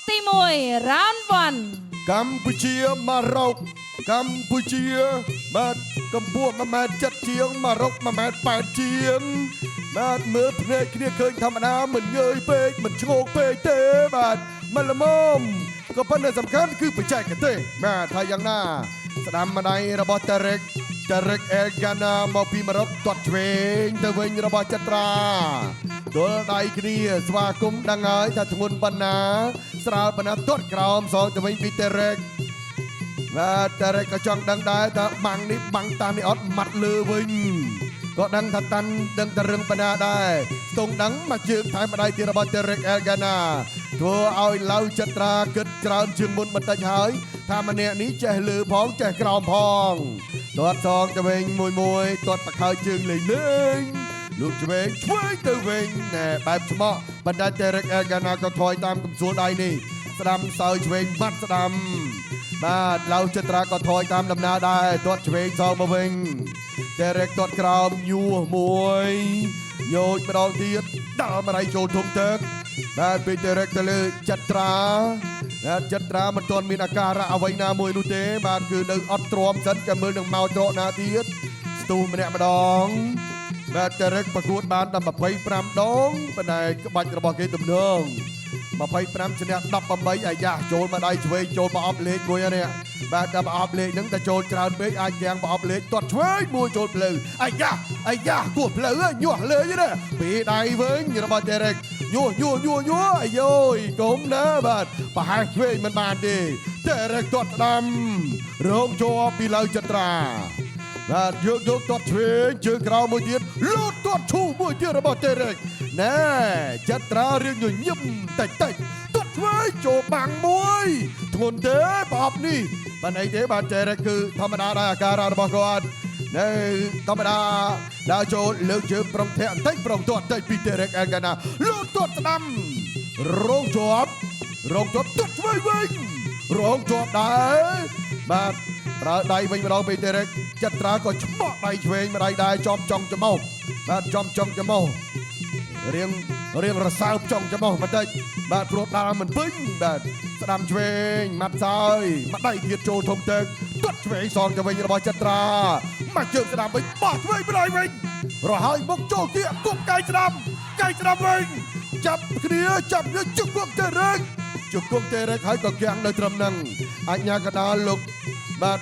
ទី1 round 1កម្ពុជាម៉ារ៉ុកកម្ពុជាបាទកម្ពស់1.7 ម៉ែត្រជាងម៉ារ៉ុក1.8 ម៉ែត្រជាងបាទមើលភ្នែកគ្នាឃើញធម្មតាមិនងើយពេកមិនឆ្ងោកពេកទេបាទមិនល្មមក៏ប៉ុន្តែសំខាន់គឺបច្ចេកទេសបាទថាយ៉ាងណាស្ដាំម្ដាយរបស់តារិកអេលហ្គាណាមកពីម៉ារ៉ុកទាត់ឆ្វេងទៅវិញរបស់ចត្រាទល់ដៃគ្នាស្វាគមន៍ដឹងហើយថាធ្ងន់ប៉ុណ្ណាស្រាលប៉ុណ្ណាទាត់ក្រោមសងទៅវិញពីតារិកបាទតារិកក៏ចង់ដឹងដែរថាបាំងនេះបាំងតាមនេះអត់ម៉ាត់លើវិញក៏ដឹងថាតាន់ដឹងតែរឿងប៉ុណ្ណាដែរស្ទងដឹងមកជើងថែមម្ដាយទៀតរបស់តារិកអេលហ្គាណាធ្វើឲ្យឡៅចត្រាគិតច្រើនជាងមុនបន្តិចហើយថាម្នាក់នេះចេះលើផងចេះក្រោមផងទាត់សងទៅវិញមួយទាត់បខើជើងលេងលោកឆ្វេងទៅវិញណែបែបឆ្មក់បណ្ដាតារិកអេលហ្គាណាក៏ថយតាមកំសួលដៃនេះស្ដាំសើឆ្វេងបាត់ស្ដាំបាទឡៅចត្រាក៏ថយតាមដំណើរដែរទាត់ឆ្វេងសងមកវិញតារិកទាត់ក្រោមញួរមួយញោចម្ដងទៀតដល់ម្ដាយចូលធំទឹកបាទពីតារិកទៅលើចត្រាចត្រាមិនទាន់មានអាការៈអ្វីណាមួយនោះទេបាទគឺនៅអត់ទ្រាំសិនចាំមើលនឹងមកត្រកណាទៀតស្ទុះម្នាក់ម្ដងបាទតារិកប្រកួតបានដល់25ដងប៉ុន្តែក្បាច់របស់គេទំនង25ឈ្នះ18អាយ៉ាចូលមកដៃឆ្វេងចូលប្រអប់លេខមួយនេះបាទតែប្រអប់លេខហ្នឹងតែចូលច្រើនពេកអាចទាំងប្រអប់លេខទាត់ឆ្វេងមួយចូលភ្លៅអាយ៉ាគោះភ្លៅញាស់លេងណាពីដៃវិញរបស់តារិកញាស់អាយយកុំណាបាទប្រហែលឆ្វេងមិនបានទេតារិកទាត់ស្ដាំរងជាប់ពីឡៅចត្រាបាទយកទាត់ឆ្វេងជើងក្រោមមួយទៀតលូតទាត់ឈូមួយទៀតរបស់តារិកណែចត្រារៀងញញឹមតិចទាត់ឆ្វេងចូលបាំងមួយធ្ងន់ទេប្រអប់នេះបានអីទេបាទតារិកគឺធម្មតាដែរអាការៈរបស់គាត់នៅធម្មតាដើរចូលលើកជើងប្រំធាក់បន្តិចប្រំទាត់តិចពីតារិកអេលហ្គាណាលូតទាត់ស្ដាំរងជាប់ទាត់ឆ្វេងវិញរងជាប់ដែរបាទប្រើដៃវិញម្ដងពីតារិកចត្រាក៏ឆ្មក់ដៃឆ្វេងម្ដាយដែរចំចង់ច្មោះបាទចំចង់ច្មោះរៀងរសើបចង់ច្មោះបន្តិចបាទព្រោះដើរមិនពេញបាទស្ដាំឆ្វេងម៉ាត់សើយម្ដាយទៀតចូលធំទឹកទាត់ឆ្វេងសងទៅវិញរបស់ចត្រាមកជើងស្ដាំវិញបោះឆ្វេងម្ដាយវិញរហើយមកចូលទៀតគប់កាយស្ដាំវិញចាប់គ្នាជង្គង់តារិកហើយក៏គាំងនៅត្រឹមហ្នឹងអញ្ញាកដាលលោកបាទ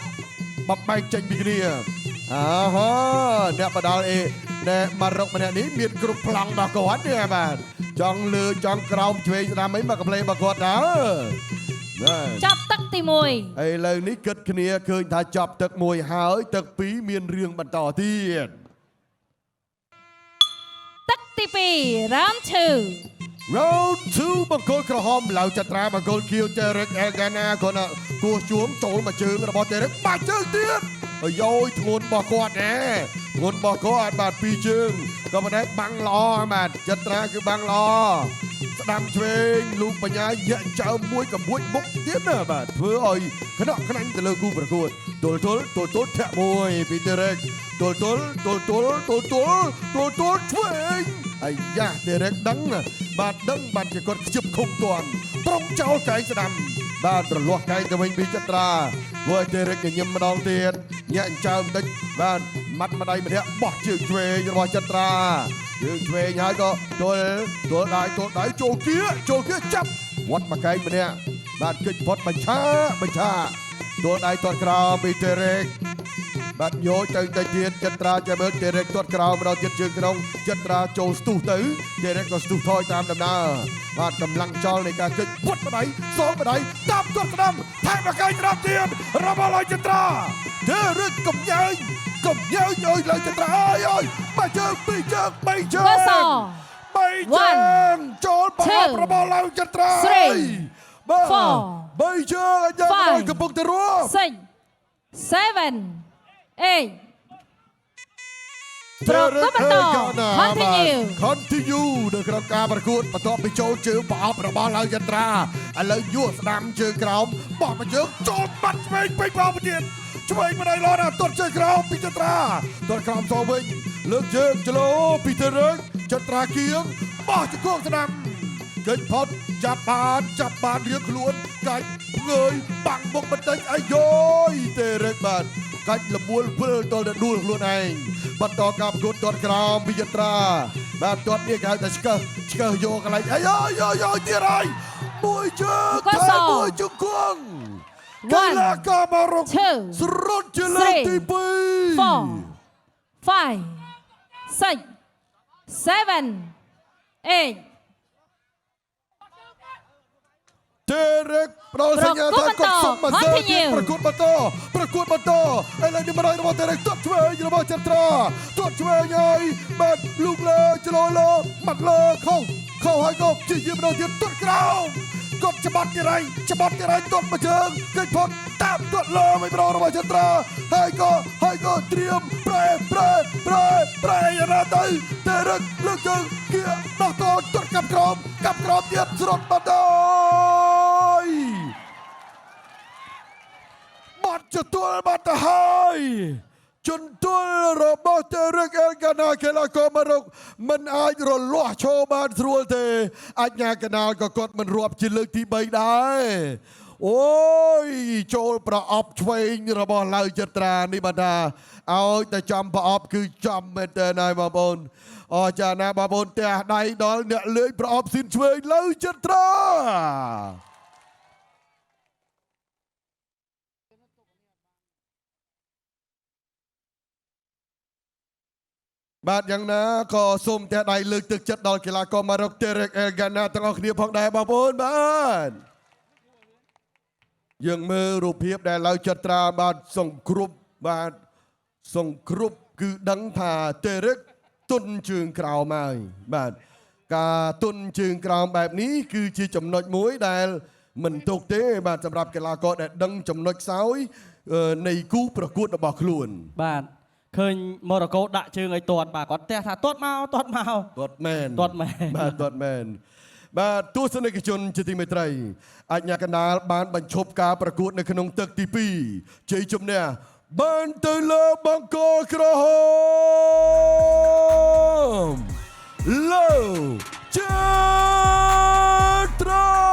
បបែកចេញពីគ្នាអ្នកបដាល់អ្នកម៉ារ៉ុកម្នាក់នេះមានគ្រប់ប្លង់របស់គាត់ទេបាទចង់លើចង់ក្រោមឆ្វេងស្ដាំអីមកកំ pl របស់គាត់ដែរចាប់ទឹកទី1ឥឡូវនេះគិតគ្នាឃើញថាចាប់ទឹក1ហើយទឹក2មានរឿងបន្តទៀតទឹកទី2 round 2 បង្គោលក្រហមឡៅចត្រាបង្គោលខៀវតារិកអេលហ្គាណាគាត់គោះជួងចូលមកជើងរបស់តារិកបាច់ជើងទៀតអាយយធ្ងន់របស់គាត់បាទពីរជើងក៏មិនដែរបាំងល្អបាទចត្រាគឺបាំងល្អស្ដាំឆ្វេងលូកបញ្ញាញាក់ចើមមួយកម្ពុជាមុខទៀតណាបាទធ្វើឲ្យខ្នក់ខ្នាញ់ទៅលើគូប្រកួតទល់ធាក់មួយពីតារិកទល់ឆ្វេងអាយ៉ាតារិកដឹងបាទជាគាត់ខ្ជិបខុំទាន់ប្រុងចោលកែងស្ដាំបាទរលាស់កែងទៅវិញពីចត្រាធ្វើឲ្យតារិកញញឹមម្ដងទៀតញាក់ចើមបន្តិចបាទម៉ាត់ម្ដាយម្នាក់បោះជើងឆ្វេងរបស់ចត្រាជើងឆ្វេងហើយក៏ទល់ដៃចូលគៀចាប់វត្តមកកែងម្នាក់បាទគិតផុតបញ្ឆាទល់ដៃទាត់ក្រោមពីតារិកបាទយកទៅទៀតចត្រាចាំមើលតារិកទាត់ក្រោមម្ដងទៀតជើងក្នុងចត្រាចូលស្ទុះទៅតារិកក៏ស្ទុះថយតាមដំណើរបាទកម្លាំងចលនៃការគិតពុតម្ដាយសងម្ដាយតាមទាត់ស្ដាំថែមកកែងស្ដាំទៀតរបស់ឡៃចត្រាតារិកកំញើញអើយឡៃចត្រាអើយមកជើងពីរជើង3ជើងចូលបោះរបស់ឡៃចត្រាបាទ3ជើងអាយ៉ាម្ដងកំពុងទៅរួម 6 7 8ប្រកបបន្ត continue នៅក្នុងការប្រកួតបន្ទាប់ពីចូលជើងប្រអប់របស់ឡៅចត្រាឥឡូវយួរស្ដាំជើងក្រោមបោះមកជើងចូលបាត់ឆ្វេងពេញប្រអប់ទៀតឆ្វេងម្ដាយឡណាទាត់ជើងក្រោមពីចត្រាទាត់ក្រោមសងវិញលើកជើងចលោពីតារិកចត្រាគៀងបោះជង្គង់ស្ដាំ គេចផុត ចាប់បានរៀងខ្លួនកាច់ងើយបាំងមុខបន្តិចអាយយទេរេកបាទកាច់លមូលវិលតលដួលខ្លួនឯងបន្តការប្រកួតទាត់ក្រោមវិយត្រាបាទទាត់នេះគេហៅថាឆ្កឹះយកកន្លែងអាយទៀតហើយមួយជើងថែមមួយជង្គង់កីឡាករម៉ារ៉ុកស្រោតជាលើកទី 2 4 5 6 7 8 ទេរេកផ្ដល់សញ្ញាថាគាត់សុំមកសើទៀតប្រកួតបន្តឥឡូវនេះម្ដាយរបស់ទេរេកទាត់ឆ្វេងរបស់ចត្រាទាត់ឆ្វេងហើយបាទលូកលើច្រលើមាត់លើខុសហើយក៏ជាយាមម្ដងទៀតទាត់ក្រោមគាត់ច្បាត់ទីរៃទាត់មកជើងគេផុតតាមទាត់លើមិនប្ររបស់ចត្រាហើយក៏ត្រៀមប្រែយ៉ាងណាទៅទេរេកលើកជើងគៀដោះតទាត់កាប់ក្រោមទៀតស្រុតបាត់ហើយបាត់ជាទួលបាត់ទៅហើយជន់ទួលរបស់ទេរេកអេលកាណាកីឡាករម៉ារ៉ុកមិនអាចរលាស់ឈរបានស្រួលទេអាជ្ញាកណ្ដាលក៏គាត់មិនរាប់ជាលើកទី 3 ដែរអូយចូលប្រអប់ឆ្វេងរបស់ឡៅចត្រានេះបាទថាឲ្យតែចំប្រអប់គឺចំមែនតើហើយបងប្អូនអចារ្យណាបងប្អូនទះដៃដល់អ្នកលេងប្រអប់ស៊ីនឆ្វេងឡៅចត្រាបាទយ៉ាងណាក៏សូមទះដៃលើកទឹកចិត្តដល់កីឡាករម៉ារ៉ុកទេរេកអេលកាណាទាំងអស់គ្នាផងដែរបងប្អូនបាទយើងមើលរូបភាពដែលឡៅចត្រាបាទសង្គ្រប់គឺដឹងថាទេរេកទុនជើងក្រោមហើយបាទការទុនជើងក្រោមបែបនេះគឺជាចំណុចមួយដែលមិនទុកទេបាទសម្រាប់កីឡាករដែលដឹងចំណុចខ្សោយនៃគូប្រកួតរបស់ខ្លួនបាទឃើញម៉ូរ៉ូកូដាក់ជើងឲ្យទាត់បាទគាត់ទះថាទាត់មកមែនបាទទស្សនិកជនជាទីមេត្រីអាជ្ញាកណ្ដាលបានបញ្ឈប់ការប្រកួតនៅក្នុងទឹកទី 2 ជ័យជំនះបានទៅលើបង្គោលក្រហមលើចត្រា